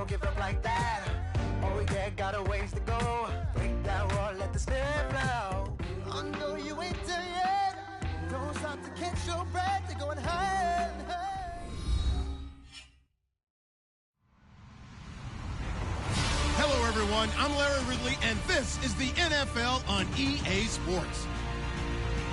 don't give up like that. Oh yeah, got a ways to go. Break that wall, let the spirit flow. I know you ain't there yet. Don't stop to catch your breath. You're going higher and higher. Hello, everyone. I'm Larry Ridley, and this is the NFL on EA Sports.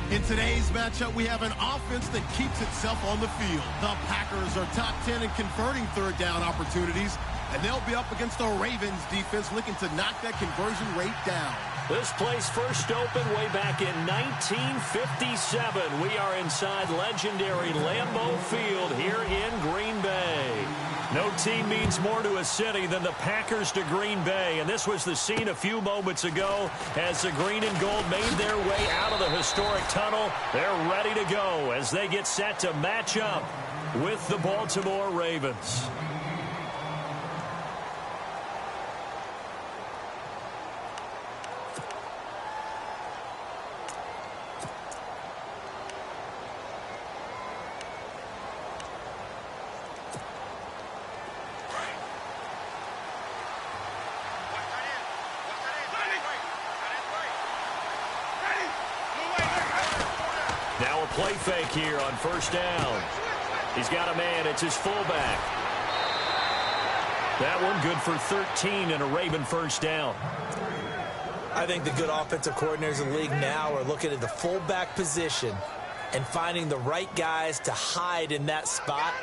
In today's matchup, we have an offense that keeps itself on the field. The Packers are top 10 in converting third down opportunities, and they'll be up against the Ravens defense looking to knock that conversion rate down. This place first opened way back in 1957. We are inside legendary Lambeau Field here in Green Bay. No team means more to a city than the Packers to Green Bay, and this was the scene a few moments ago as the green and gold made their way out of the historic tunnel. They're ready to go as they get set to match up with the Baltimore Ravens. Now a play fake here on first down. He's got a man. It's his fullback. That one good for 13 and a Raven first down. I think the good offensive coordinators in the league now are looking at the fullback position and finding the right guys to hide in that spot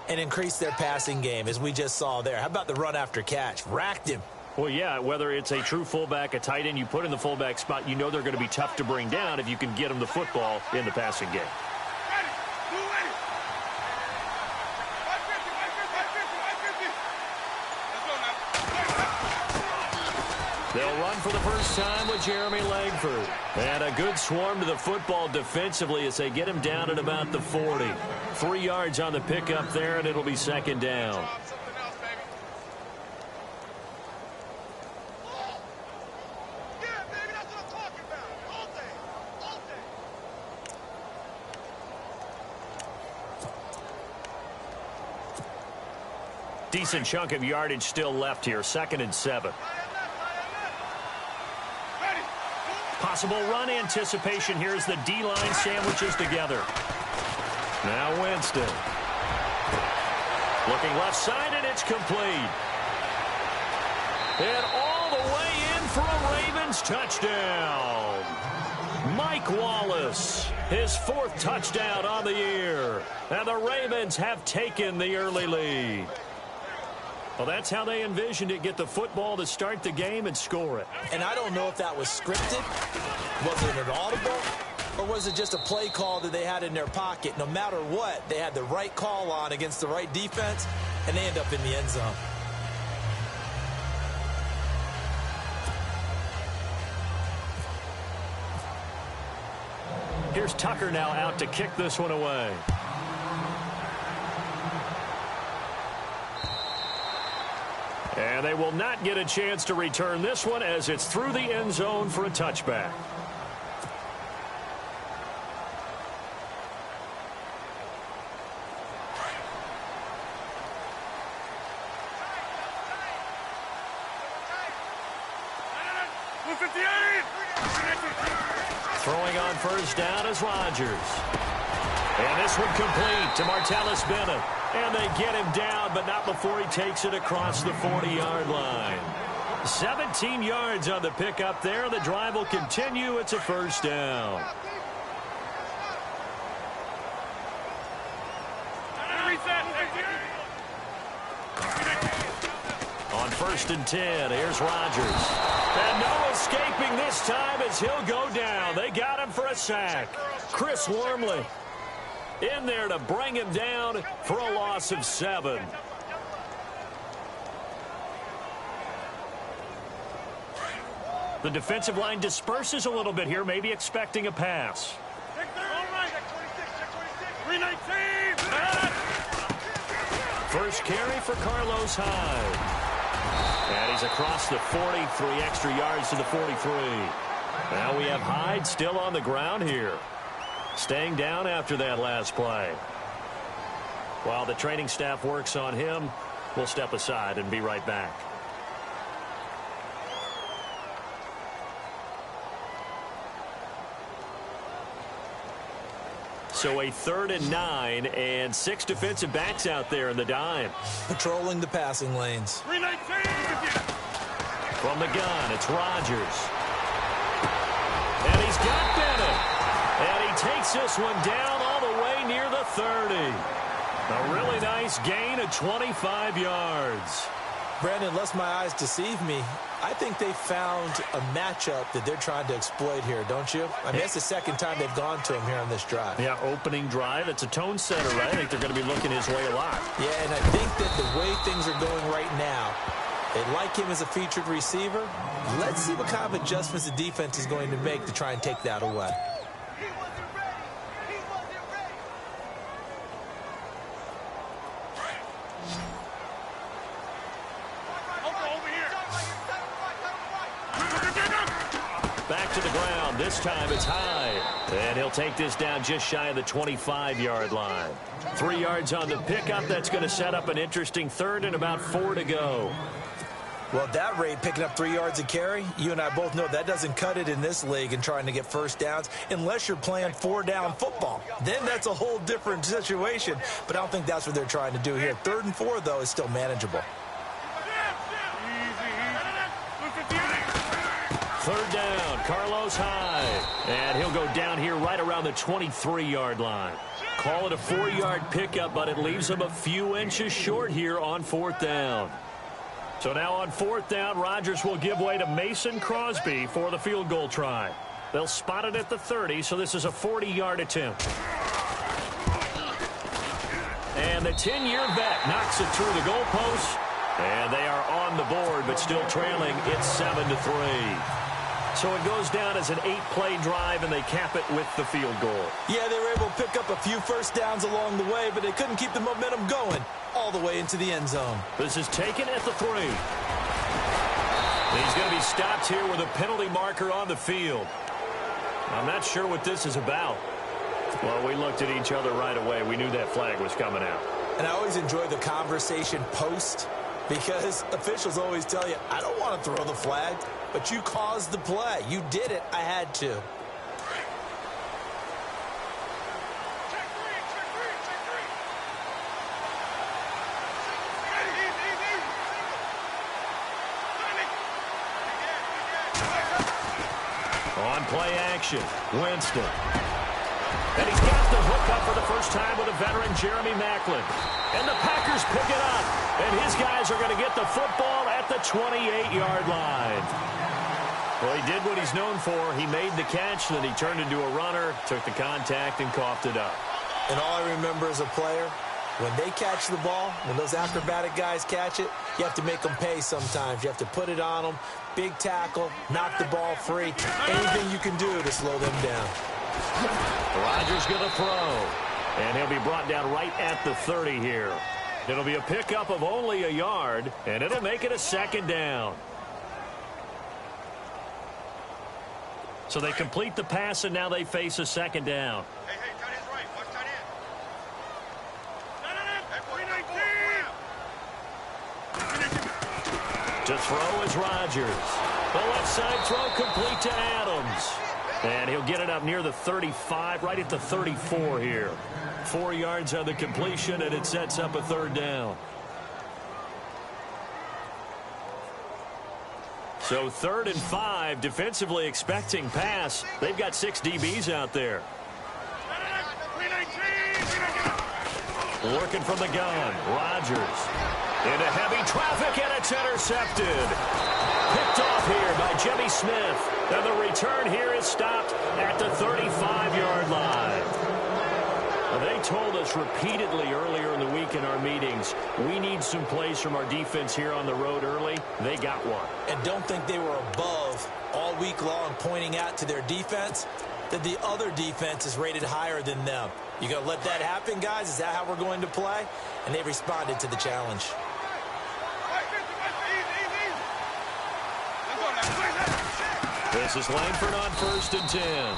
and increase their passing game, as we just saw there. How about the run after catch? Racked him. Well, yeah, whether it's a true fullback, a tight end you put in the fullback spot, you know they're going to be tough to bring down if you can get them the football in the passing game. They'll run for the first time with Jeremy Langford. And a good swarm to the football defensively as they get him down at about the 40. 3 yards on the pickup there, and it'll be second down. Decent chunk of yardage still left here. 2nd and 7. Possible run anticipation here as the D-line sandwiches together. Now Winston. Looking left side, and it's complete. And all the way in for a Ravens touchdown. Mike Wallace, his 4th touchdown on the year. And the Ravens have taken the early lead. Well, that's how they envisioned it. Get the football to start the game and score it. And I don't know if that was scripted. Was it an audible? Or was it just a play call that they had in their pocket? No matter what, they had the right call on against the right defense, and they end up in the end zone. Here's Tucker now out to kick this one away. And they will not get a chance to return this one as it's through the end zone for a touchback. Throwing on first down is Rodgers. And this one complete to Martellus Bennett. And they get him down, but not before he takes it across the 40-yard line. 17 yards on the pickup there. The drive will continue. It's a first down. On 1st and 10, here's Rodgers. And no escaping this time as he'll go down. They got him for a sack. Chris Wormley in there to bring him down for a loss of 7. The defensive line disperses a little bit here, maybe expecting a pass. First carry for Carlos Hyde. And he's across the 40, 3 extra yards to the 43. Now we have Hyde still on the ground here, staying down after that last play. While the training staff works on him, We'll step aside and be right back. So a 3rd and 9 and 6 defensive backs out there in the dime. Patrolling the passing lanes. From the gun, it's Rodgers. And he's got Bennett. And he takes this one down all the way near the 30. A really nice gain of 25 yards. Brandon, unless my eyes deceive me, I think they found a matchup that they're trying to exploit here, don't you? I mean, that's the second time they've gone to him here on this drive. Yeah, opening drive. It's a tone setter, right? I think they're going to be looking his way a lot. Yeah, and I think that the way things are going right now, they like him as a featured receiver. Let's see what kind of adjustments the defense is going to make to try and take that away. Back to the ground. This time it's high. And he'll take this down just shy of the 25-yard line. 3 yards on the pickup. That's going to set up an interesting 3rd and about 4 to go. Well, at that rate, picking up 3 yards a carry, you and I both know that doesn't cut it in this league and trying to get first downs unless you're playing 4-down football. Then that's a whole different situation, but I don't think that's what they're trying to do here. 3rd and 4, though, is still manageable. 3rd down, Carlos Hyde. And he'll go down here right around the 23-yard line. Call it a 4-yard pickup, but it leaves him a few inches short here on 4th down. So now on 4th down, Rodgers will give way to Mason Crosby for the field goal try. They'll spot it at the 30, so this is a 40-yard attempt. And the 10-year vet knocks it through the goalpost. And they are on the board, but still trailing. It's 7-3. So it goes down as an 8-play drive, and they cap it with the field goal. Yeah, they were able to pick up a few first downs along the way, but they couldn't keep the momentum going all the way into the end zone. This is taken at the 3. He's going to be stopped here with a penalty marker on the field. I'm not sure what this is about. Well, we looked at each other right away. We knew that flag was coming out. And I always enjoy the conversation post, because officials always tell you, I don't want to throw the flag, but you caused the play. You did it. I had to. On play action, Winston. And he's got the hook up for the first time with a veteran, Jeremy Maclin. And the Packers pick it up. And his guys are going to get the football at the 28-yard line. Well, he did what he's known for. He made the catch, then he turned into a runner, took the contact, and coughed it up. And all I remember as a player, when they catch the ball, when those acrobatic guys catch it, you have to make them pay sometimes. You have to put it on them, big tackle, knock the ball free, anything you can do to slow them down. Rodgers going to throw, and he'll be brought down right at the 30 here. It'll be a pickup of only a yard, and it'll make it a 2nd down. So they complete the pass, and now they face a 2nd down. Hey, tight end's right. Watch tight end. To throw is Rodgers. The left side throw complete to Adams. And he'll get it up near the 35, right at the 34 here. 4 yards on the completion, and it sets up a 3rd down. So 3rd and 5, defensively expecting pass. They've got 6 DBs out there. Working from the gun, Rodgers. Into heavy traffic, and it's intercepted. Picked off here by Jimmy Smith. And the return here is stopped at the 35-yard line. They told us repeatedly earlier in the week in our meetings, we need some plays from our defense here on the road early. They got one. And don't think they were above all week long pointing out to their defense that the other defense is rated higher than them. You going to let that happen, guys? Is that how we're going to play? And they responded to the challenge. This is Langford on 1st and 10.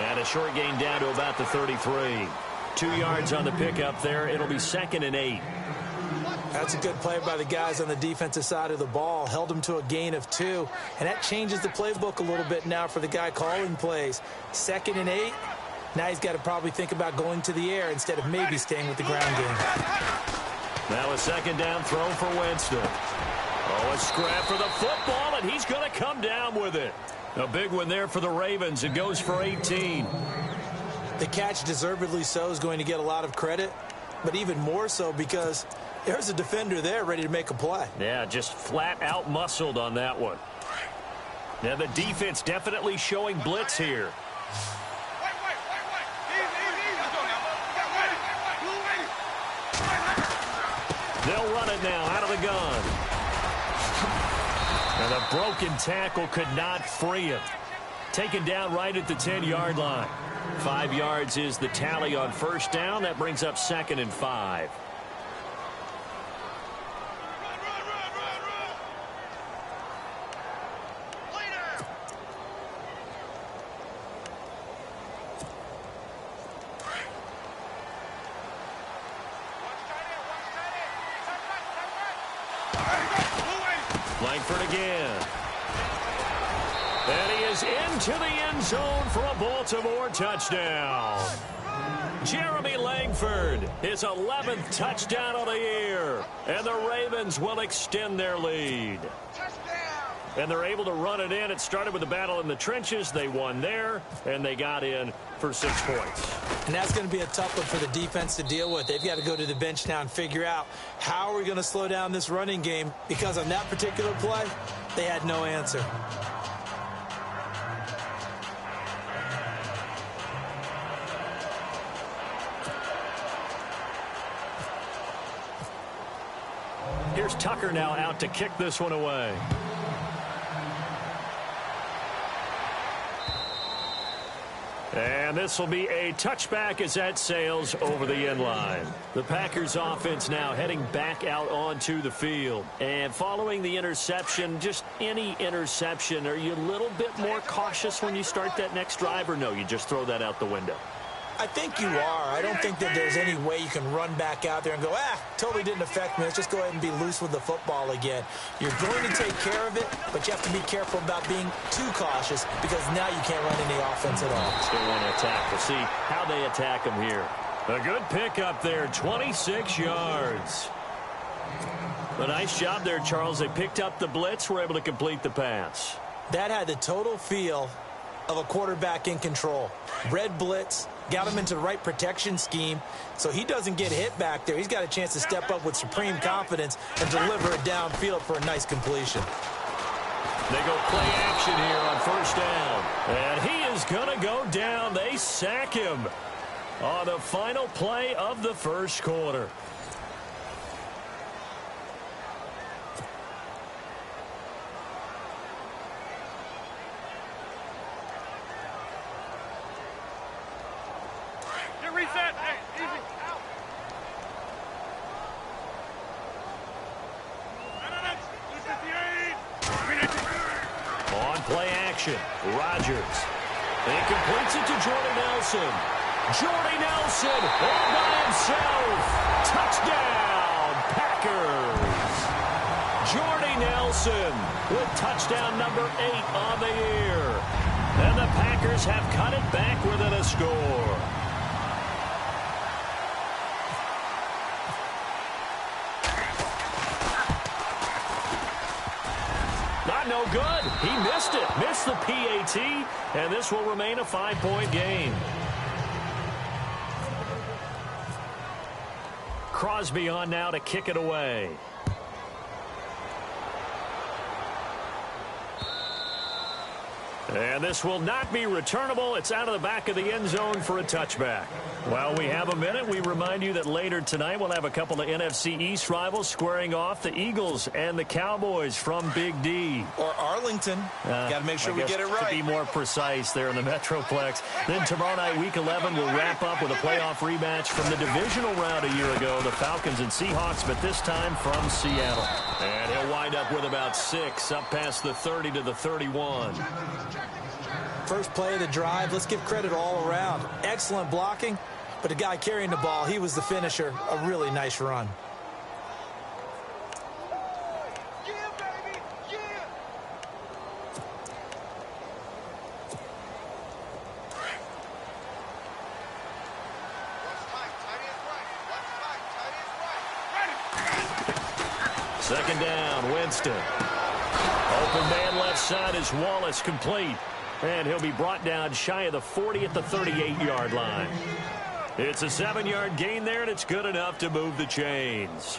And a short gain down to about the 33. 2 yards on the pickup there. It'll be 2nd and 8. That's a good play by the guys on the defensive side of the ball. Held them to a gain of 2. And that changes the playbook a little bit now for the guy calling plays. 2nd and 8. Now he's got to probably think about going to the air instead of maybe staying with the ground game. Now a 2nd down throw for Winston. Oh, a scrap for the football, and he's going to come down with it. A big one there for the Ravens. It goes for 18. The catch, deservedly so, is going to get a lot of credit, but even more so because there's a defender there ready to make a play. Yeah, just flat out muscled on that one. Now the defense definitely showing blitz here. They'll run it now out of the gun. And a broken tackle could not free him. Taken down right at the 10-yard line. 5 yards is the tally on 1st down. That brings up 2nd and 5. Langford again. And he is into the end zone for a Baltimore touchdown. Jeremy Langford, his 11th touchdown of the year. And the Ravens will extend their lead. And they're able to run it in. It started with a battle in the trenches. They won there, and they got in for 6 points. And that's going to be a tough one for the defense to deal with. They've got to go to the bench now and figure out how are we going to slow down this running game, because on that particular play, they had no answer. Here's Tucker now out to kick this one away. And this will be a touchback as that sails over the end line. The Packers offense now heading back out onto the field. And following the interception, just any interception, are you a little bit more cautious when you start that next drive, or no, you just throw that out the window? I think you are. I don't think that there's any way you can run back out there and go, totally didn't affect me. Let's just go ahead and be loose with the football again. You're going to take care of it, but you have to be careful about being too cautious, because now you can't run any offense at all. Still want to attack. We'll see how they attack him here. A good pickup there, 26 yards. A nice job there, Charles. They picked up the blitz, were able to complete the pass. That had the total feel of a quarterback in control. Red blitz, got him into the right protection scheme, so he doesn't get hit back there. He's got a chance to step up with supreme confidence and deliver it downfield for a nice completion. They go play action here on 1st down. And he is going to go down. They sack him on the final play of the 1st quarter. Reset. Hey, easy. On play action, Rodgers. He completes it to Jordy Nelson. Jordy Nelson all by himself. Touchdown, Packers. Jordy Nelson with touchdown number 8 on the year. And the Packers have cut it back within a score. No good. He missed it. Missed the PAT, and this will remain a 5-point game. Crosby on now to kick it away. And this will not be returnable. It's out of the back of the end zone for a touchback. While we have a minute, we remind you that later tonight we'll have a couple of NFC East rivals squaring off, the Eagles and the Cowboys from Big D. Or Arlington. Got to make sure we get it right. To be more precise there in the Metroplex. Then tomorrow night, Week 11, we'll wrap up with a playoff rematch from the divisional round a year ago, the Falcons and Seahawks, but this time from Seattle. And he'll wind up with about 6, up past the 30 to the 31. First play of the drive, let's give credit all around. Excellent blocking, but the guy carrying the ball, he was the finisher. A really nice run. Second down, Winston. Open man left side is Wallace, complete. And he'll be brought down shy of the 40 at the 38-yard line. It's a 7-yard gain there, and it's good enough to move the chains.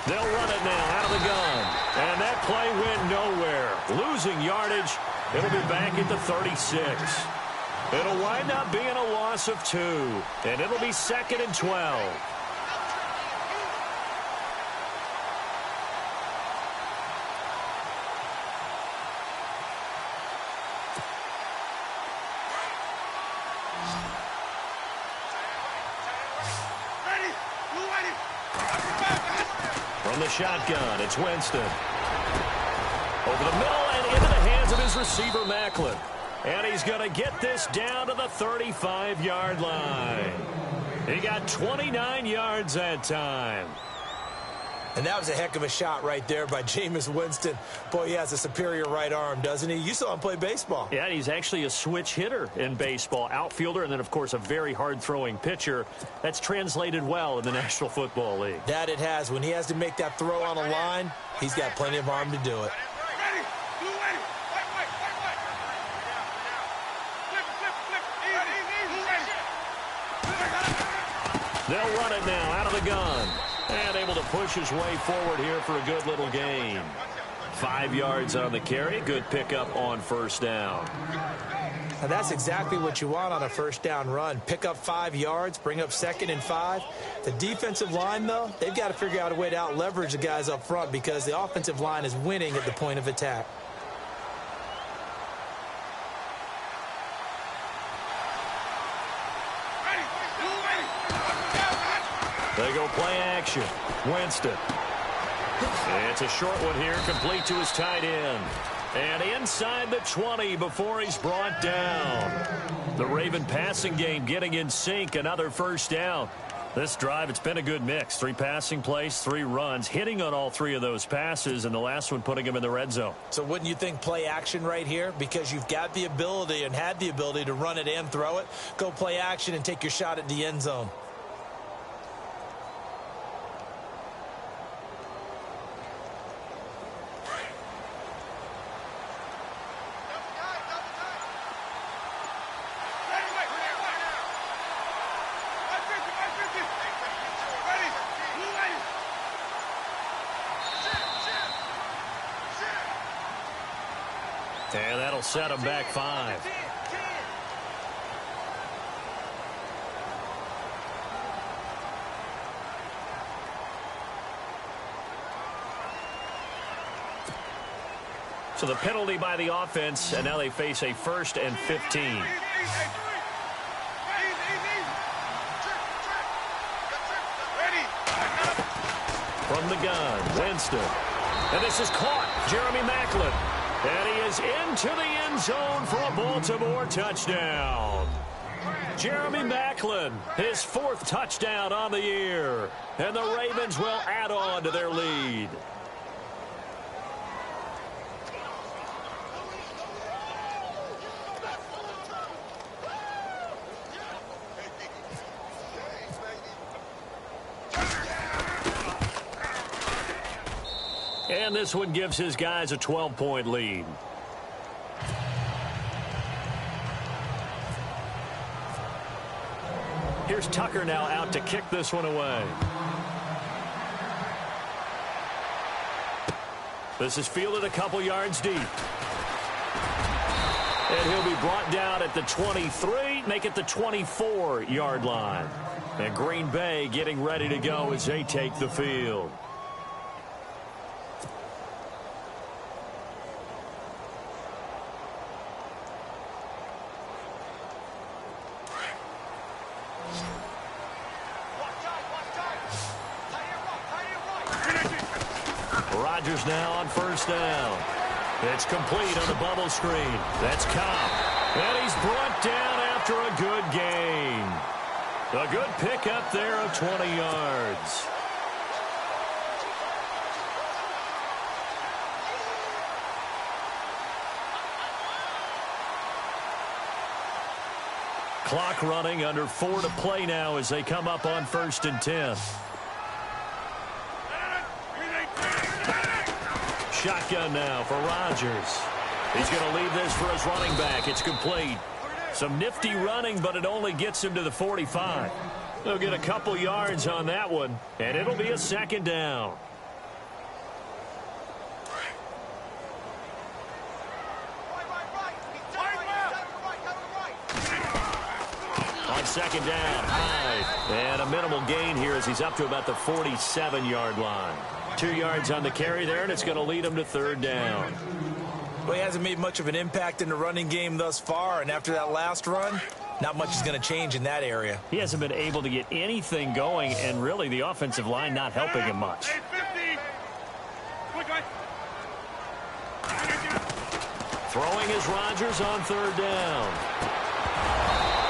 They'll run it now out of the gun. And that play went nowhere. Losing yardage. It'll be back at the 36. It'll wind up being a loss of 2. And it'll be 2nd and 12. From the shotgun, it's Winston. Over the middle and into the hands of his receiver, Macklin. And he's going to get this down to the 35-yard line. He got 29 yards that time. And that was a heck of a shot right there by Jameis Winston. Boy, he has a superior right arm, doesn't he? You saw him play baseball. Yeah, he's actually a switch hitter in baseball. Outfielder and then, of course, a very hard-throwing pitcher. That's translated well in the National Football League. That it has. When he has to make that throw on a line, he's got plenty of arm to do it. They'll run it now out of the gun. And able to push his way forward here for a good little gain. 5 yards on the carry. Good pickup on first down. And that's exactly what you want on a first down run. Pick up 5 yards, bring up 2nd and 5. The defensive line, though, they've got to figure out a way to out-leverage the guys up front because the offensive line is winning at the point of attack. They go play action. Winston. It's a short one here, complete to his tight end. And inside the 20 before he's brought down. The Raven passing game getting in sync, another first down. This drive, it's been a good mix. 3 passing plays, 3 runs, hitting on all 3 of those passes, and the last one putting him in the red zone. So wouldn't you think play action right here? Because you've got the ability and had the ability to run it and throw it. Go play action and take your shot at the end zone. And that'll set him back 5. So the penalty by the offense, and now they face a 1st and 15. From the gun, Winston. And this is caught. Jeremy Macklin. And he is into the end zone for a Baltimore touchdown. Jeremy Macklin, his 4th touchdown on the year. And the Ravens will add on to their lead. And this one gives his guys a 12-point lead. Here's Tucker now out to kick this one away. This is fielded a couple yards deep. And he'll be brought down at the 23, make it the 24-yard line. And Green Bay getting ready to go as they take the field. Rodgers now on first down. It's complete on the bubble screen. That's Cobb. And he's brought down after a good gain. A good pickup there of 20 yards. Clock running, under 4 to play now as they come up on 1st and 10. Shotgun now for Rodgers. He's going to leave this for his running back. It's complete. Some nifty running, but it only gets him to the 45. They'll get a couple yards on that one, and it'll be a 2nd down. On 2nd down, Hyde. And a minimal gain here as he's up to about the 47-yard line. 2 yards on the carry there, and it's going to lead him to 3rd down. Well, he hasn't made much of an impact in the running game thus far, and after that last run, not much is going to change in that area. He hasn't been able to get anything going, and really the offensive line not helping him much. Throwing is Rodgers on 3rd down.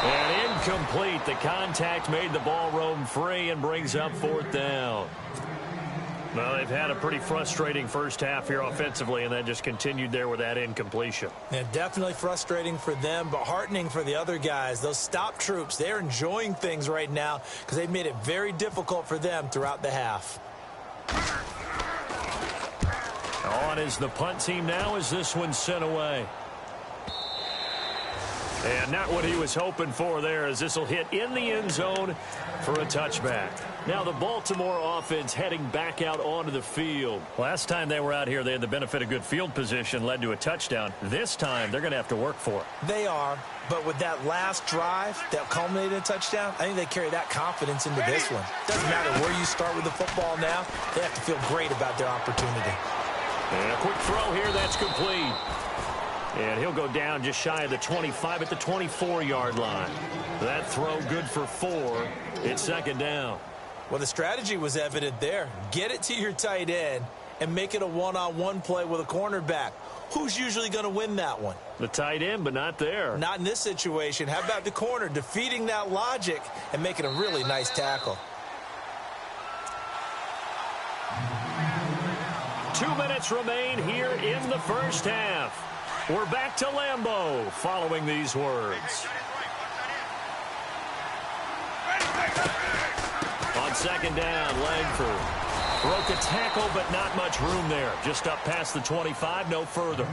And incomplete. The contact made the ball roam free and brings up 4th down. Well, they've had a pretty frustrating first half here offensively, and then just continued there with that incompletion. Yeah, definitely frustrating for them, but heartening for the other guys. Those stop troops, they're enjoying things right now because they've made it very difficult for them throughout the half. On is the punt team now as this one's sent away. And not what he was hoping for there, as this will hit in the end zone for a touchback. Now the Baltimore offense heading back out onto the field. Last time they were out here, they had the benefit of good field position, led to a touchdown. This time, they're going to have to work for it. They are, but with that last drive that culminated in a touchdown, I think they carry that confidence into this one. Doesn't matter where you start with the football now, they have to feel great about their opportunity. And a quick throw here, that's complete. And he'll go down just shy of the 25 at the 24-yard line. That throw good for 4. It's 2nd down. Well, the strategy was evident there. Get it to your tight end and make it a one-on-one play with a cornerback. Who's usually going to win that one? The tight end, but not there. Not in this situation. How about the corner defeating that logic and making a really nice tackle? 2 minutes remain here in the first half. We're back to Lambeau following these words. On 2nd down, Langford broke a tackle, but not much room there. Just up past the 25, no further.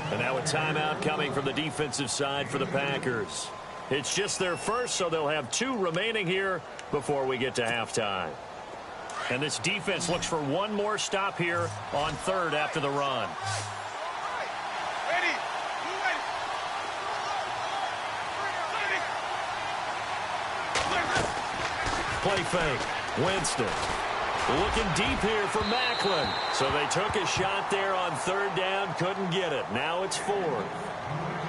And now a timeout coming from the defensive side for the Packers. It's just their first, so they'll have 2 remaining here before we get to halftime. And this defense looks for one more stop here on 3rd after the run. Play fake. Winston looking deep here for Macklin. So they took a shot there on 3rd down, couldn't get it. Now it's 4th.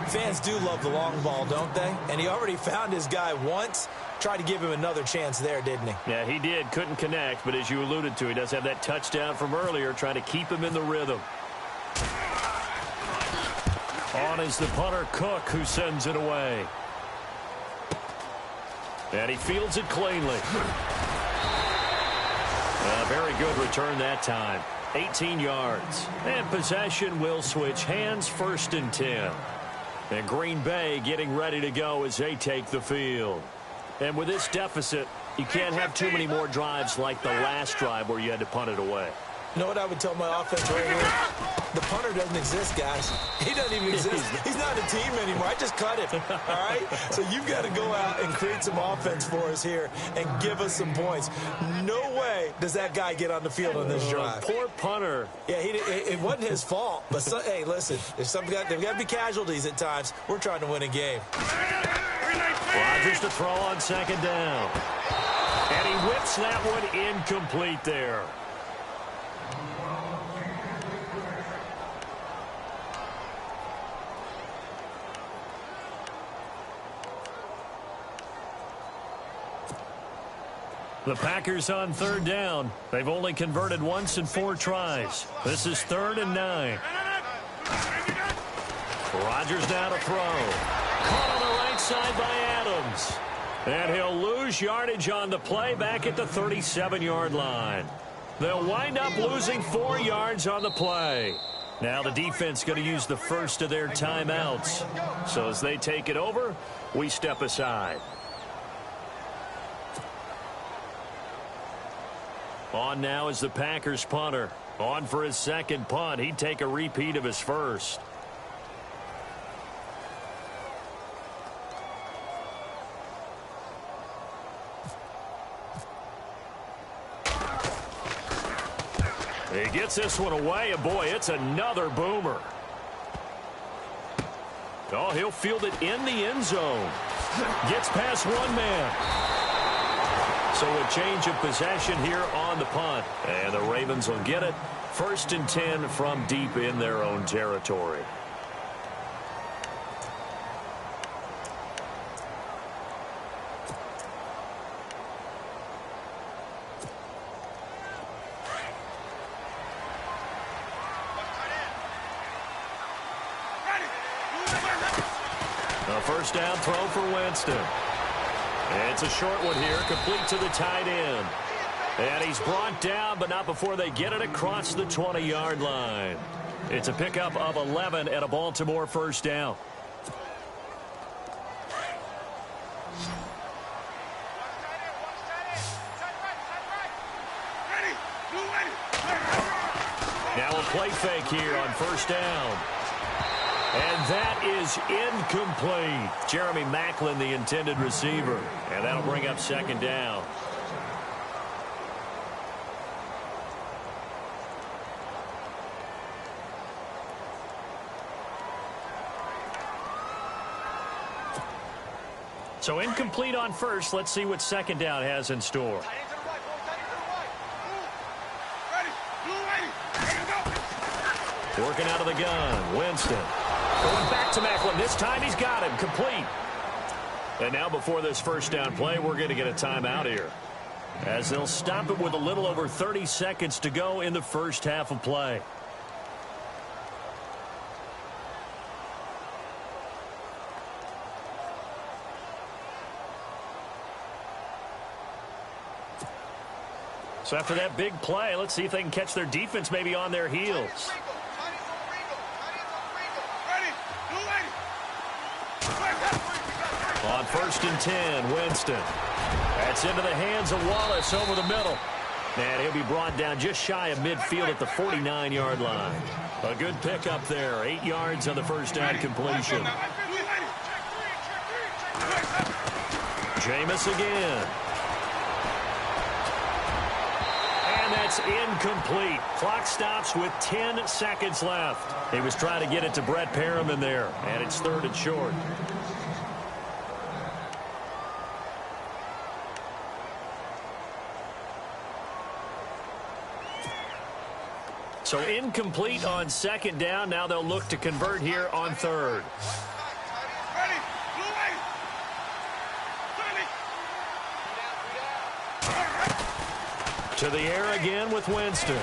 Fans do love the long ball, don't they? And he already found his guy once. Tried to give him another chance there, didn't he? Yeah, he did. Couldn't connect, but as you alluded to, he does have that touchdown from earlier, trying to keep him in the rhythm. On is the punter, Cook, who sends it away. And he fields it cleanly. A very good return that time. 18 yards. And possession will switch hands, 1st and 10. And Green Bay getting ready to go as they take the field. And with this deficit, you can't have too many more drives like the last drive where you had to punt it away. You know what I would tell my offense right here? The punter doesn't exist, guys. He doesn't even exist. He's not a team anymore. I just cut him, all right? So you've got to go out and create some offense for us here and give us some points. No way does that guy get on the field on this drive. Poor punter. Yeah, it wasn't his fault. But, hey, listen, there's got to be casualties at times. We're trying to win a game. Rodgers to throw on 2nd down. And he whips that one incomplete there. The Packers on 3rd down. They've only converted once in 4 tries. This is 3rd and 9. Rodgers now to throw. Caught on the right side by Adams. And he'll lose yardage on the play back at the 37-yard line. They'll wind up losing 4 yards on the play. Now the defense going to use the first of their timeouts. So as they take it over, we step aside. On now is the Packers punter. On for his second punt. He'd take a repeat of his first. He gets this one away, and boy, it's another boomer. Oh, he'll field it in the end zone. Gets past one man. So a change of possession here on the punt. And the Ravens will get it. 1st and 10 from deep in their own territory. A first down throw for Winston. It's a short one here, complete to the tight end. And he's brought down, but not before they get it across the 20-yard line. It's a pickup of 11 at a Baltimore first down. Now a play fake here on first down. And that is incomplete. Jeremy Maclin, the intended receiver. And that'll bring up second down. So incomplete on first. Let's see what second down has in store. Working out of the gun, Winston. Going back to Maclin. This time he's got him. Complete. And now before this first down play, we're going to get a timeout here, as they'll stop it with a little over 30 seconds to go in the first half of play. So after that big play, let's see if they can catch their defense maybe on their heels. On 1st and 10, Winston. That's into the hands of Wallace over the middle. And he'll be brought down just shy of midfield at the 49-yard line. A good pickup there. 8 yards on the first down completion. Jameis again. And that's incomplete. Clock stops with 10 seconds left. He was trying to get it to Brett Perriman there. And it's 3rd and short. So incomplete on second down. Now they'll look to convert here on 3rd. To the air again with Winston. And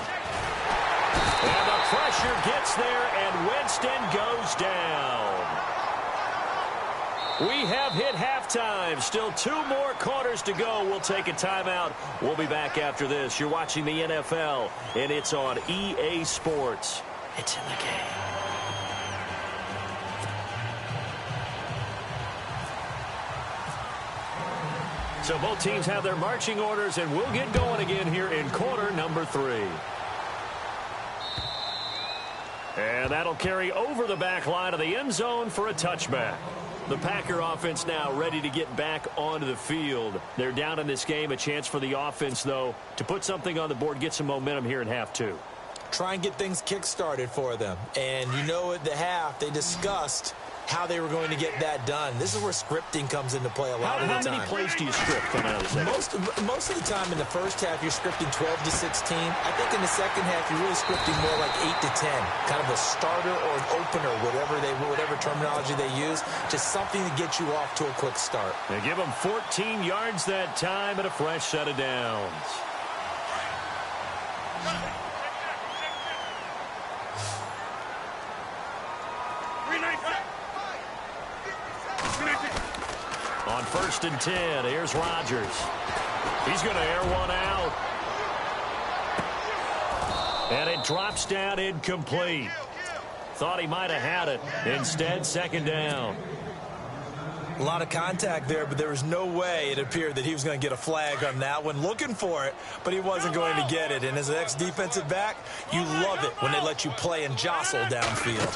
the pressure gets there, and Winston goes down. We have hit halftime. Still 2 more quarters to go. We'll take a timeout. We'll be back after this. You're watching the NFL, and it's on EA Sports. It's in the game. So both teams have their marching orders, and we'll get going again here in quarter number 3. And that'll carry over the back line of the end zone for a touchback. The Packer offense now ready to get back onto the field. They're down in this game. A chance for the offense, though, to put something on the board, get some momentum here in half 2. Try and get things kick-started for them. And you know at the half, they discussed how they were going to get that done. This is where scripting comes into play a lot of the time. How many plays do you script coming out of the second? Most of the time in the first half, you're scripting 12 to 16. I think in the second half, you're really scripting more like 8 to 10. Kind of a starter or an opener, whatever terminology they use. Just something to get you off to a quick start. They give them 14 yards that time and a fresh set of downs. On On 1st and 10, here's Rodgers. He's going to air one out. And it drops down incomplete. Thought he might have had it. Instead, 2nd down. A lot of contact there, but there was no way it appeared that he was going to get a flag on that one. Looking for it, but he wasn't going to get it. And as an ex-defensive back, you love it when they let you play and jostle downfield.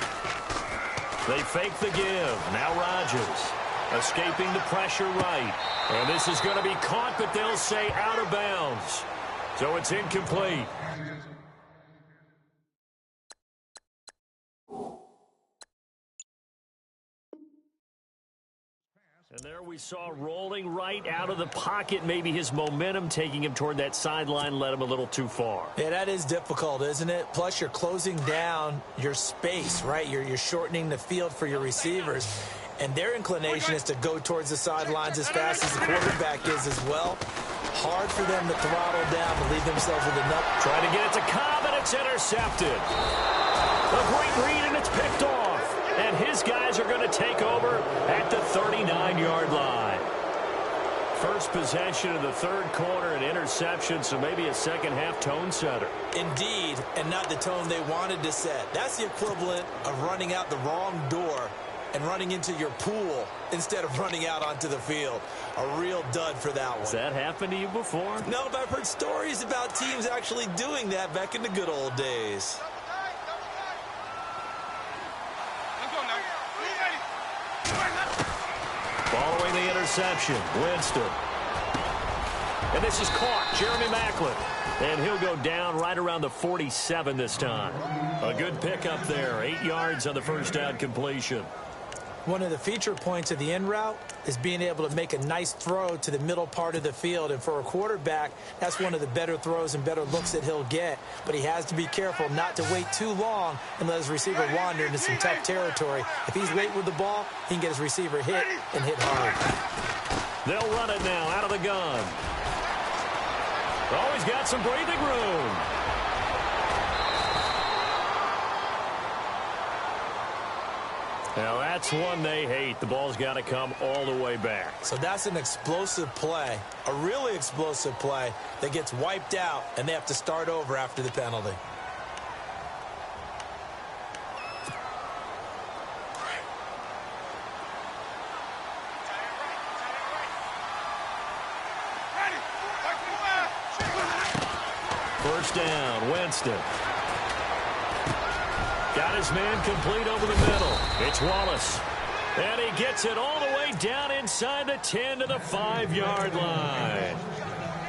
They fake the give. Now Rodgers escaping the pressure right. And this is going to be caught, but they'll say out of bounds. So it's incomplete. And there we saw rolling right out of the pocket. Maybe his momentum taking him toward that sideline led him a little too far. Yeah, that is difficult, isn't it? Plus, you're closing down your space, right? You're shortening the field for your receivers. And their inclination is to go towards the sidelines as fast as the quarterback is as well. Hard for them to throttle down and leave themselves with enough. Trying to get it to Cobb, and it's intercepted. A great read, and it's picked off. And his guys are going to take over at the 39-yard line. First possession of the 3rd quarter, an interception, so maybe a second-half tone setter. Indeed, and not the tone they wanted to set. That's the equivalent of running out the wrong door and running into your pool instead of running out onto the field. A real dud for that one. Has that happened to you before? No, but I've heard stories about teams actually doing that back in the good old days. Following the interception, Winston. And this is caught, Jeremy Maclin. And he'll go down right around the 47 this time. A good pickup there, 8 yards on the first down completion. One of the feature points of the in route is being able to make a nice throw to the middle part of the field. And for a quarterback, that's one of the better throws and better looks that he'll get. But he has to be careful not to wait too long and let his receiver wander into some tough territory. If he's late with the ball, he can get his receiver hit and hit hard. They'll run it now out of the gun. Oh, he's got some breathing room. Now, that's one they hate. The ball's got to come all the way back. So that's an explosive play, a really explosive play that gets wiped out, and they have to start over after the penalty. First down, Winston. Got his man complete over the middle. It's Wallace. And he gets it all the way down inside the 10 to the 5-yard line.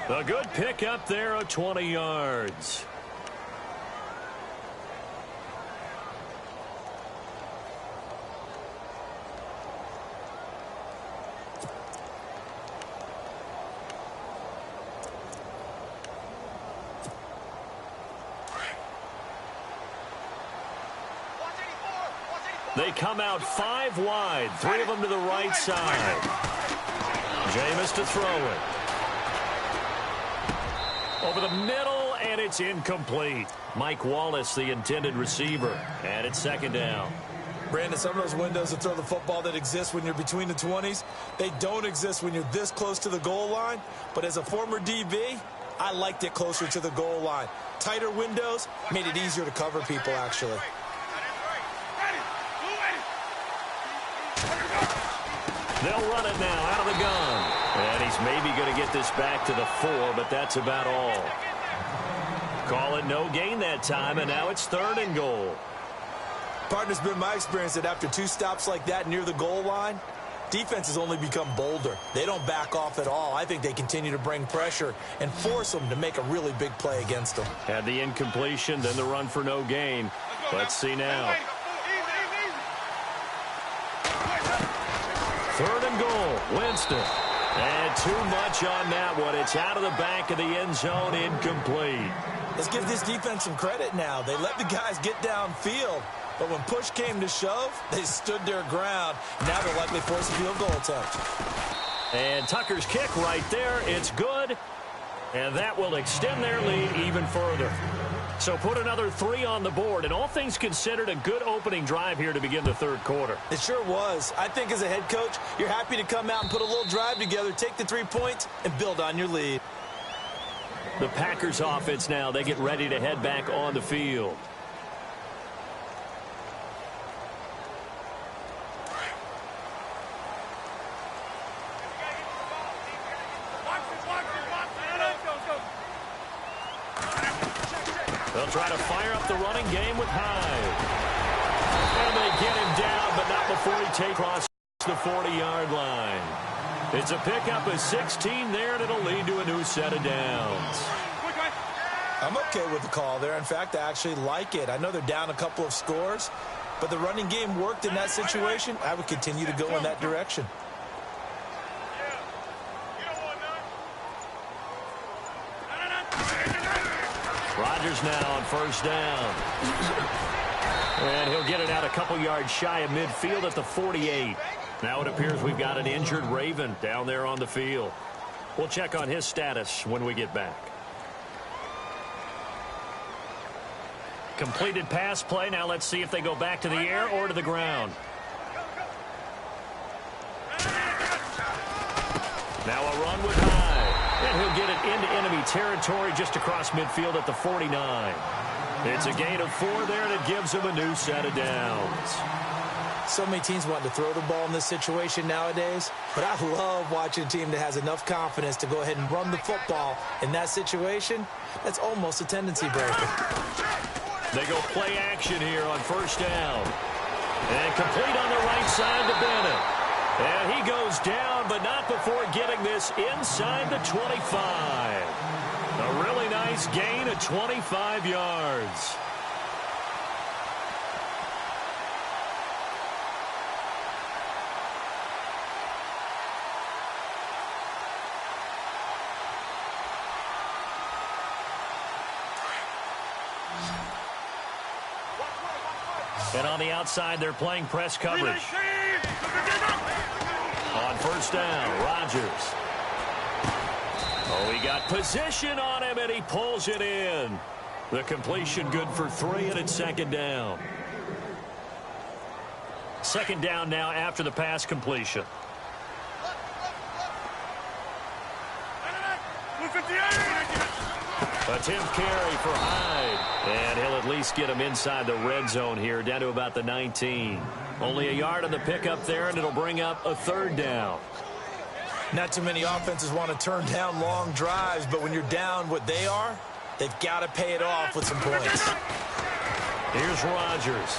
A good pickup there of 20 yards. They come out 5 wide, 3 of them to the right side. Jameis to throw it. Over the middle, and it's incomplete. Mike Wallace, the intended receiver, and it's 2nd down. Brandon, some of those windows to throw the football that exist when you're between the 20s, they don't exist when you're this close to the goal line. But as a former DB, I liked it closer to the goal line. Tighter windows made it easier to cover people, actually. They'll run it now out of the gun. And he's maybe going to get this back to the 4, but that's about all. Call it no gain that time, and now it's 3rd and goal. Partner's been my experience that after 2 stops like that near the goal line, defenses only become bolder. They don't back off at all. I think they continue to bring pressure and force them to make a really big play against them. Had the incompletion, then the run for no gain. Let's see now. 3rd and goal, Winston. And too much on that one. It's out of the back of the end zone, incomplete. Let's give this defense some credit now. They let the guys get downfield, but when push came to shove, they stood their ground. Now they'll likely force a field goal attempt. And Tucker's kick right there. It's good. And that will extend their lead even further. So put another 3 on the board, and all things considered, a good opening drive here to begin the third quarter. It sure was. I think as a head coach, you're happy to come out and put a little drive together, take the 3 points, and build on your lead. The Packers offense now, they get ready to head back on the field. They'll try to fire up the running game with Hyde. And they get him down, but not before he takes across the 40-yard line. It's a pickup of 16 there, and it'll lead to a new set of downs. I'm okay with the call there. In fact, I actually like it. I know they're down a couple of scores, but the running game worked in that situation. I would continue to go in that direction. Rodgers now on first down. And he'll get it out a couple yards shy of midfield at the 48. Now it appears we've got an injured Raven down there on the field. We'll check on his status when we get back. Completed pass play. Now let's see if they go back to the air or to the ground. Now a run with Hyde. And he'll get it into enemy territory just across midfield at the 49. It's a gain of 4 there, and it gives him a new set of downs. So many teams want to throw the ball in this situation nowadays, but I love watching a team that has enough confidence to go ahead and run the football in that situation. That's almost a tendency breaker. They go play action here on first down. And complete on the right side to Bennett. And he goes down, but not before getting this inside the 25. A really nice gain of 25 yards. And on the outside, they're playing press coverage. On first down, Rodgers. Oh, he got position on him, and he pulls it in. The completion good for 3, and it's second down. Second down now after the pass completion. Attempt carry for Hyde. And he'll at least get him inside the red zone here, down to about the 19. Only a yard on the pickup there, and it'll bring up a third down. Not too many offenses want to turn down long drives, but when you're down what they are, they've got to pay it off with some points. Here's Rodgers.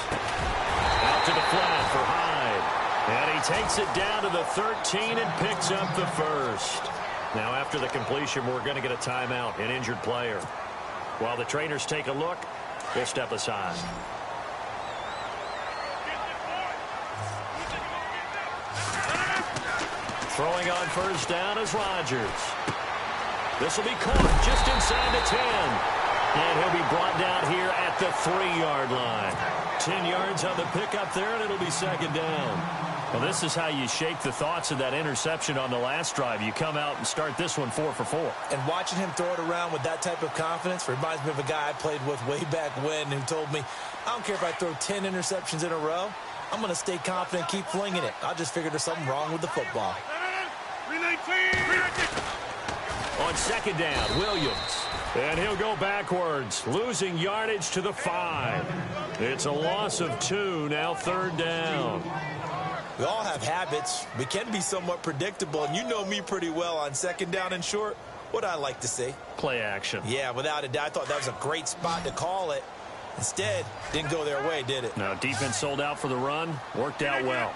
Out to the flat for Hyde. And he takes it down to the 13 and picks up the first. Now after the completion, we're going to get a timeout, an injured player. While the trainers take a look, we'll step aside. Throwing on first down is Rodgers. This will be caught just inside the 10. And he'll be brought down here at the 3-yard line. 10 yards on the pickup there, and it'll be second down. Well, this is how you shake the thoughts of that interception on the last drive. You come out and start this one 4 for 4. And watching him throw it around with that type of confidence reminds me of a guy I played with way back when who told me, I don't care if I throw 10 interceptions in a row. I'm going to stay confident, keep flinging it. I just figured there's something wrong with the football. On second down, Williams. And he'll go backwards, losing yardage to the 5. It's a loss of 2, now third down. We all have habits. We can be somewhat predictable, and you know me pretty well on second down and short. What I like to see. Play action. Yeah, without a doubt. I thought that was a great spot to call it. Instead, didn't go their way, did it? No, defense sold out for the run. Worked out well.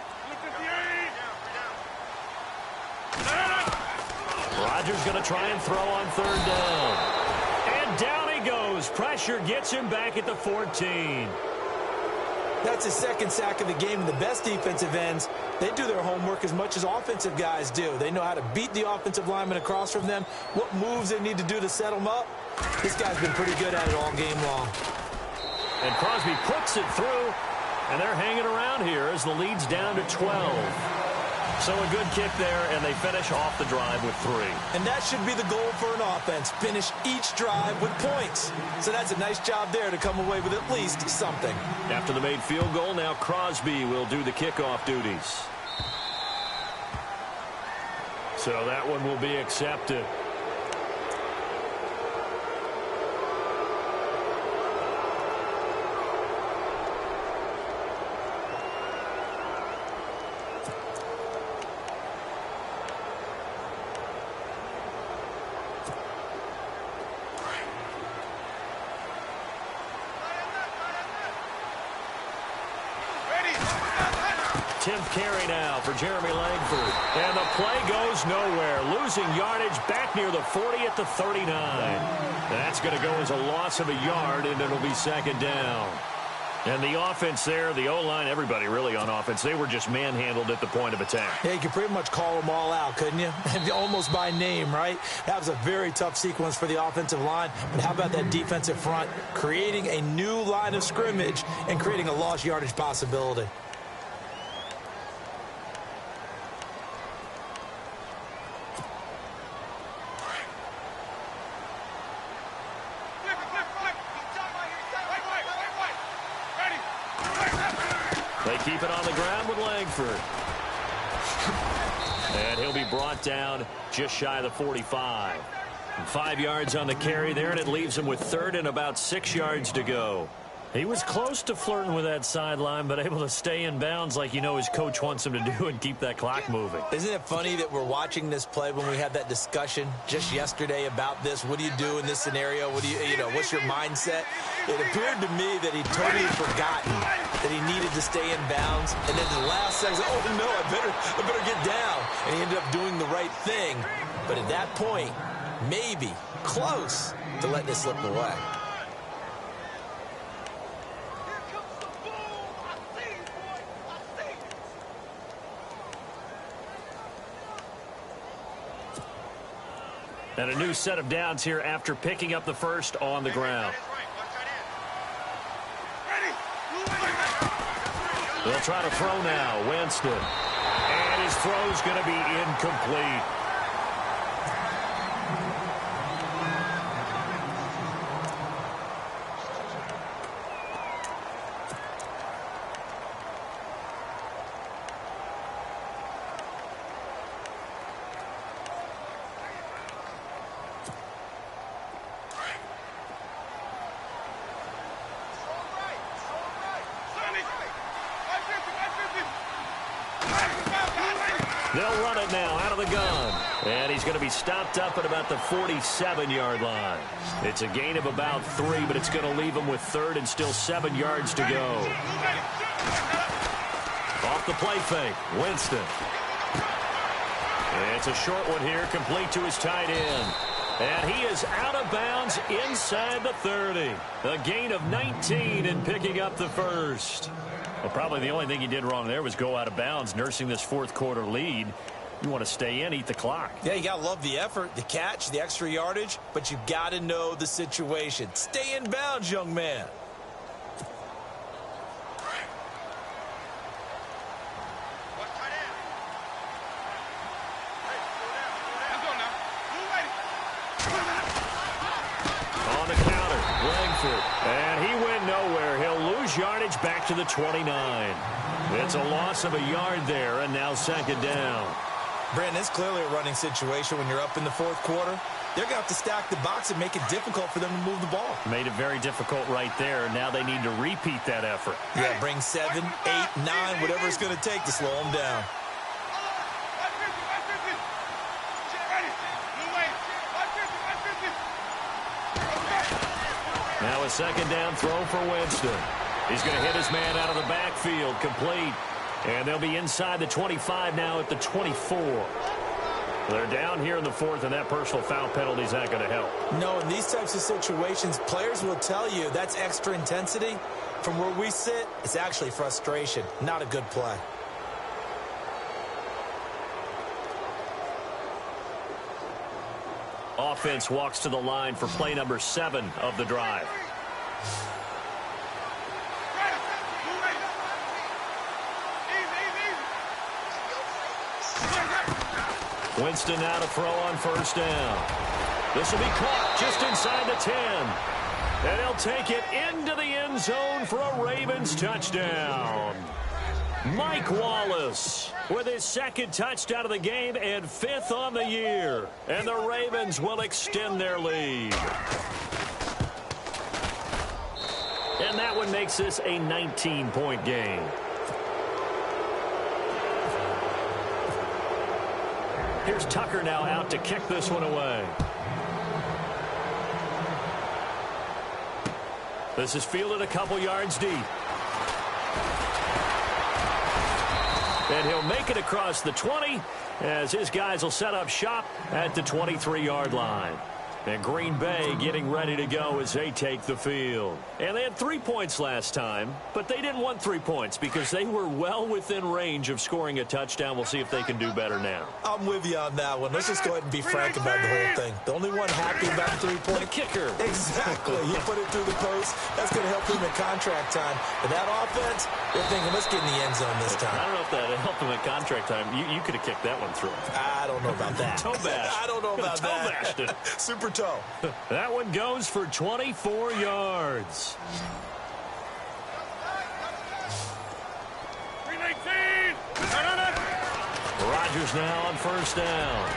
Rodgers going to try and throw on third down. And down he goes. Pressure gets him back at the 14. That's his second sack of the game. And the best defensive ends, they do their homework as much as offensive guys do. They know how to beat the offensive lineman across from them, what moves they need to do to set them up. This guy's been pretty good at it all game long. And Crosby puts it through, and they're hanging around here as the lead's down to 12. So a good kick there, and they finish off the drive with 3. And that should be the goal for an offense. Finish each drive with points. So that's a nice job there to come away with at least something. After the made field goal, now Crosby will do the kickoff duties. So that one will be accepted. Tenth carry now for Jeremy Langford. And the play goes nowhere. Losing yardage back near the 40 at the 39. That's going to go as a loss of a yard, and it'll be 2nd down. And the offense there, the O-line, everybody really on offense, they were just manhandled at the point of attack. Yeah, you could pretty much call them all out, couldn't you? Almost by name, right? That was a very tough sequence for the offensive line. But how about that defensive front creating a new line of scrimmage and creating a lost yardage possibility? They keep it on the ground with Langford. And he'll be brought down just shy of the 45. 5 yards on the carry there, and it leaves him with 3rd and about 6 yards to go. He was close to flirting with that sideline, but able to stay in bounds like his coach wants him to do and keep that clock moving. Isn't it funny that we're watching this play when we had that discussion just yesterday about this? What do you do in this scenario? What do what's your mindset? It appeared to me that he'd totally forgotten that he needed to stay in bounds. And then the last second, oh no, I better get down. And he ended up doing the right thing. But at that point, maybe close to letting it slip away. And a new set of downs here after picking up the first on the ground. They'll try to throw now. Winston. And his throw's going to be incomplete. They'll run it now out of the gun. And he's going to be stopped up at about the 47-yard line. It's a gain of about 3, but it's going to leave him with 3rd and still 7 yards to go. Off the play fake, Winston. It's a short one here, complete to his tight end. And he is out of bounds inside the 30. A gain of 19 in picking up the first. Well, probably the only thing he did wrong there was go out of bounds, nursing this fourth-quarter lead. You want to stay in, eat the clock. Yeah, you got to love the effort, the catch, the extra yardage, but you got to know the situation. Stay in bounds, young man. On the counter, Langford. And he went nowhere. He'll lose yardage back to the 29. It's a loss of a yard there, and now 2nd down. Brandon, it's clearly a running situation when you're up in the fourth quarter. They're going to have to stack the box and make it difficult for them to move the ball. Made it very difficult right there. Now they need to repeat that effort. Yeah, bring 7, 8, 9, whatever it's going to take to slow them down. Now a 2nd down throw for Winston. He's going to hit his man out of the backfield, complete. And they'll be inside the 25 now at the 24. They're down here in the 4th, and that personal foul penalty is not going to help. No, in these types of situations, players will tell you that's extra intensity. From where we sit, it's actually frustration, not a good play. Offense walks to the line for play number 7 of the drive. Winston now to throw on first down. This will be caught just inside the 10. And he'll take it into the end zone for a Ravens touchdown. Mike Wallace with his second touchdown of the game and 5th on the year. And the Ravens will extend their lead. And that one makes this a 19-point game. Here's Tucker now out to kick this one away. This is fielded a couple yards deep. And he'll make it across the 20 as his guys will set up shop at the 23-yard line. And Green Bay getting ready to go as they take the field. And they had 3 points last time, but they didn't want 3 points because they were well within range of scoring a touchdown. We'll see if they can do better now. I'm with you on that one. Let's just go ahead and be frank about the whole thing. The only one happy about the 3-point. The kicker. Exactly. He put it through the post. That's going to help him in contract time. But that offense, they're thinking, let's get in the end zone this time. I don't know if that helped him in contract time. You could have kicked that one through. I don't know about that. Toe bash. I don't know about toe that. Bashed it. Super toe. That one goes for 24 yards. 319. Rodgers now on first down.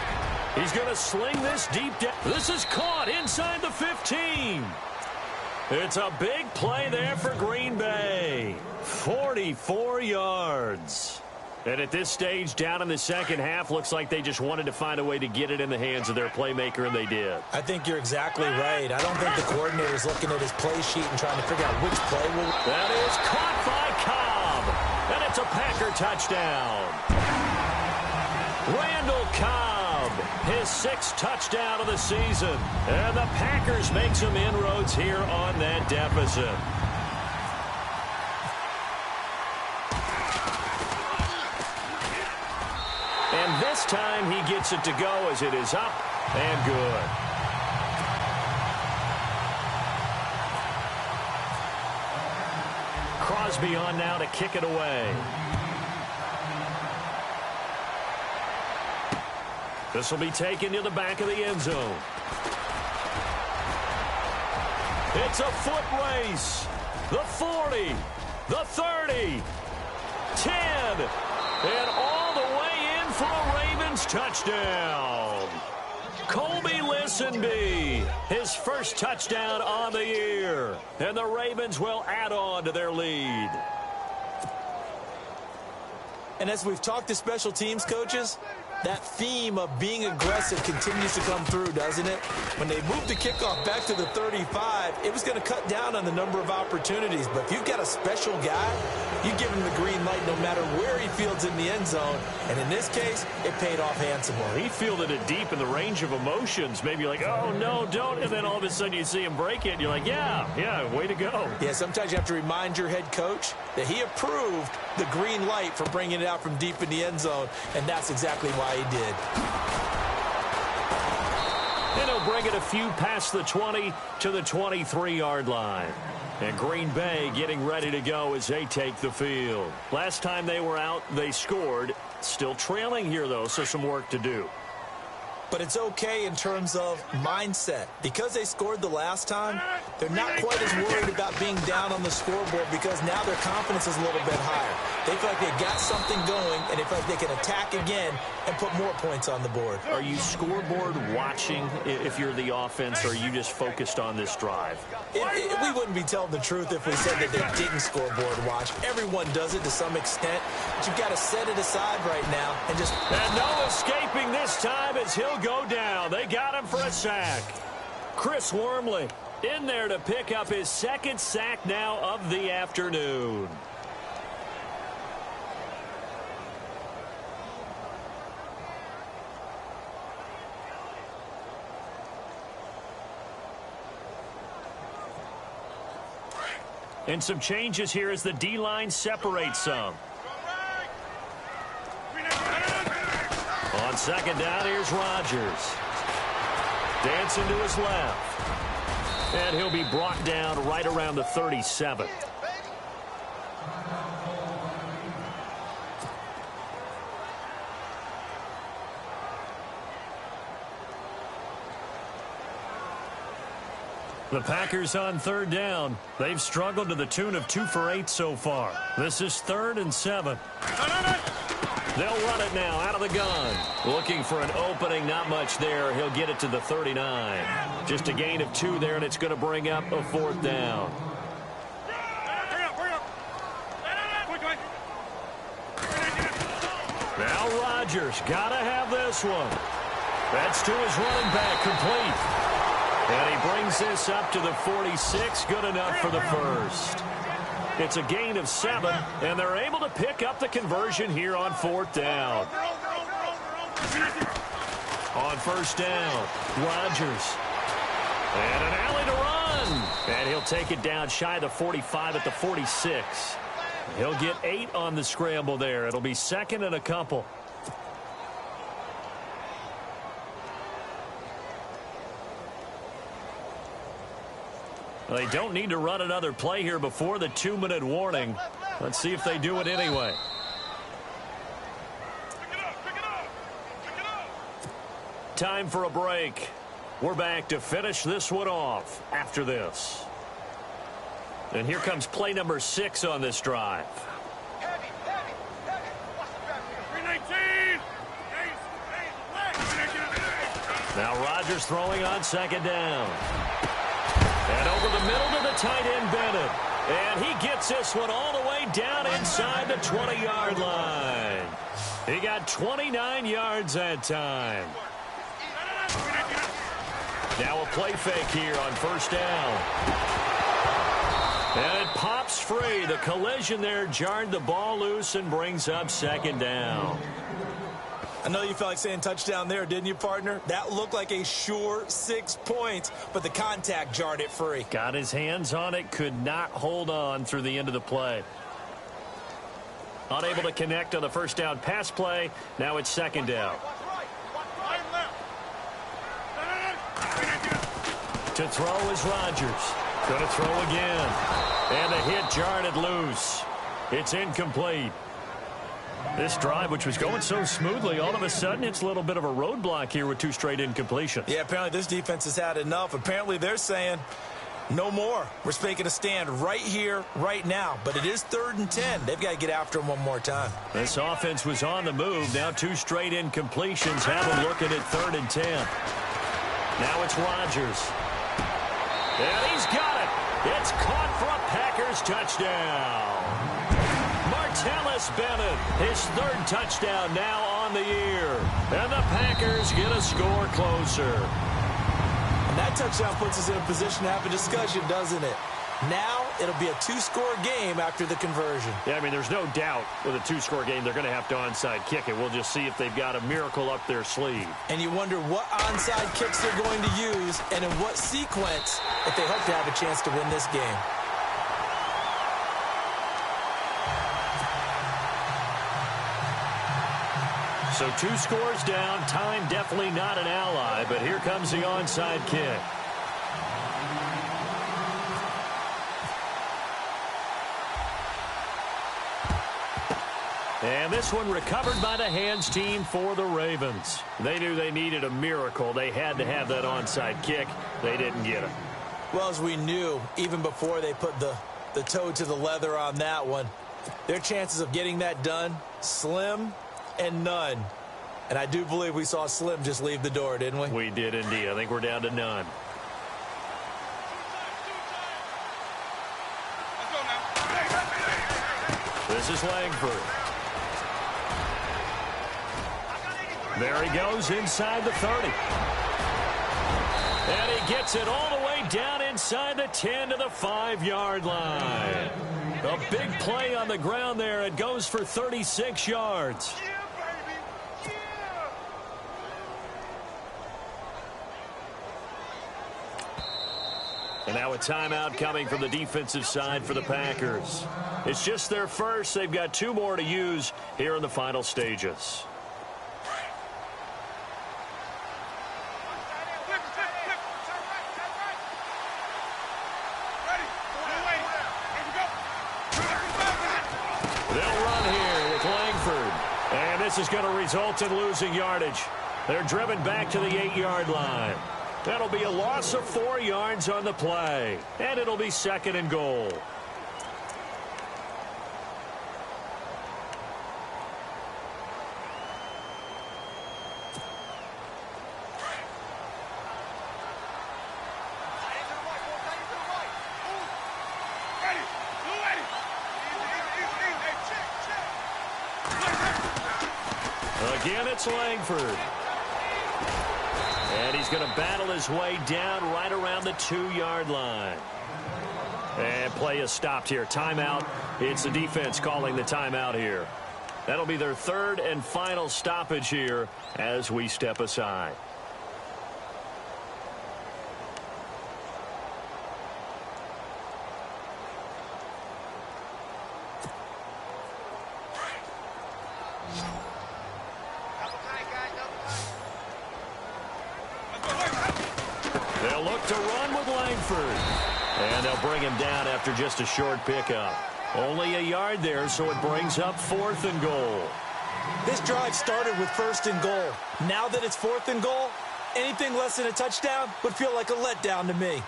He's going to sling this deep down. This is caught inside the 15. It's a big play there for Green Bay. 44 yards. And at this stage, down in the second half, looks like they just wanted to find a way to get it in the hands of their playmaker, and they did. I think you're exactly right. I don't think the coordinator's looking at his play sheet and trying to figure out which play will... That is caught by Cobb. And it's a Packer touchdown. Randall Cobb, his 6th touchdown of the season. And the Packers make some inroads here on that deficit. And this time he gets it to go as it is up and good. Crosby on now to kick it away. This will be taken to the back of the end zone. It's a foot race. The 40, the 30, 10, and all the way in for a Ravens touchdown. Colby Listenby, his first touchdown on the year. And the Ravens will add on to their lead. And as we've talked to special teams coaches, that theme of being aggressive continues to come through, doesn't it? When they moved the kickoff back to the 35, it was going to cut down on the number of opportunities. But if you've got a special guy, you give him the green light no matter where he fields in the end zone. And in this case, it paid off handsomely. He fielded it deep in the range of emotions. Maybe like, oh, no, don't. And then all of a sudden you see him break it. And you're like, yeah, way to go. Yeah, sometimes you have to remind your head coach that he approved the green light for bringing it out from deep in the end zone. And that's exactly why he did. And he'll bring it a few past the 20 to the 23-yard line. And Green Bay getting ready to go as they take the field. Last time they were out, they scored. Still trailing here, though, so some work to do. But it's okay in terms of mindset. Because they scored the last time, they're not quite as worried about being down on the scoreboard because now their confidence is a little bit higher. They feel like they got something going, and they feel like they can attack again and put more points on the board. Are you scoreboard watching if you're the offense, or are you just focused on this drive? We wouldn't be telling the truth if we said that they didn't scoreboard watch. Everyone does it to some extent, but you've got to set it aside right now and just... And no escaping this time as he'll go down. They got him for a sack. Chris Wormley in there to pick up his 2nd sack now of the afternoon. And some changes here as the D-line separates some. On 2nd down, here's Rodgers. Dancing to his left. And he'll be brought down right around the 37. The Packers on third down. They've struggled to the tune of 2 for 8 so far. This is 3rd and 7. They'll run it now out of the gun. Looking for an opening, not much there. He'll get it to the 39. Just a gain of 2 there, and it's going to bring up a 4th down. Now Rodgers got to have this one. That's to his running back, complete. And he brings this up to the 46, good enough for the first. It's a gain of 7, and they're able to pick up the conversion here on 4th down. On 1st down, Rodgers. And an alley to run. And he'll take it down shy of the 45 at the 46. He'll get 8 on the scramble there. It'll be 2nd and a couple. They don't need to run another play here before the 2-minute warning. Let's see if they do it anyway. Time for a break. We're back to finish this one off after this. And here comes play number 6 on this drive. Now Rodgers throwing on 2nd down. And over the middle to the tight end, Bennett. And he gets this one all the way down inside the 20-yard line. He got 29 yards that time. Now a play fake here on 1st down. And it pops free. The collision there jarred the ball loose and brings up 2nd down. I know you felt like saying touchdown there, didn't you, partner? That looked like a sure 6 points, but the contact jarred it free. Got his hands on it, could not hold on through the end of the play. Unable to connect on the 1st down pass play. Now it's 2nd down. To throw is Rodgers. Going to throw again. And the hit jarred it loose. It's incomplete. This drive, which was going so smoothly, all of a sudden it's a little bit of a roadblock here with 2 straight incompletions. Yeah, apparently this defense has had enough. Apparently they're saying no more. We're making a stand right here, right now. But it is 3rd and 10. They've got to get after him one more time. This offense was on the move. Now 2 straight incompletions have them looking at 3rd and 10. Now it's Rodgers. And he's got it. It's caught for a Packers touchdown. Martellus Bennett, his 3rd touchdown now on the year. And the Packers get a score closer. And that touchdown puts us in a position to have a discussion, doesn't it? Now it'll be a 2-score game after the conversion. Yeah, I mean, there's no doubt with a 2-score game they're going to have to onside kick it. We'll just see if they've got a miracle up their sleeve. And you wonder what onside kicks they're going to use and in what sequence if they hope to have a chance to win this game. So 2 scores down. Time definitely not an ally, but here comes the onside kick. And this one recovered by the hands team for the Ravens. They knew they needed a miracle. They had to have that onside kick. They didn't get it. Well, as we knew, even before they put the toe to the leather on that one, their chances of getting that done, slim and none. And I do believe we saw Slim just leave the door, didn't we? We did indeed. I think we're down to none. This is Langford. There he goes inside the 30. And he gets it all the way down inside the 10 to the 5-yard line. A big play on the ground there. It goes for 36 yards. And now a timeout coming from the defensive side for the Packers. It's just their first. They've got 2 more to use here in the final stages. They'll run here with Langford. And this is going to result in losing yardage. They're driven back to the 8-yard line. That'll be a loss of 4 yards on the play. And it'll be 2nd and goal. Again, it's Langford. And he's going to battle his way down right around the 2-yard line. And play is stopped here. Timeout. It's the defense calling the timeout here. That'll be their 3rd and final stoppage here as we step aside. They'll look to run with Langford. And they'll bring him down after just a short pickup. Only a yard there, so it brings up 4th and goal. This drive started with 1st and goal. Now that it's 4th and goal, anything less than a touchdown would feel like a letdown to me.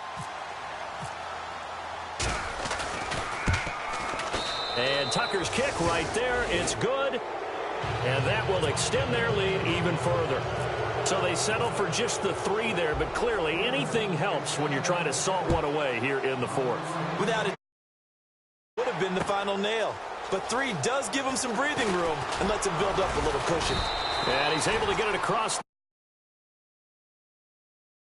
And Tucker's kick right there. It's good. And that will extend their lead even further. So they settle for just the 3 there, but clearly anything helps when you're trying to salt one away here in the 4th. Without it, would have been the final nail. But 3 does give him some breathing room and lets him build up a little cushion. And he's able to get it across.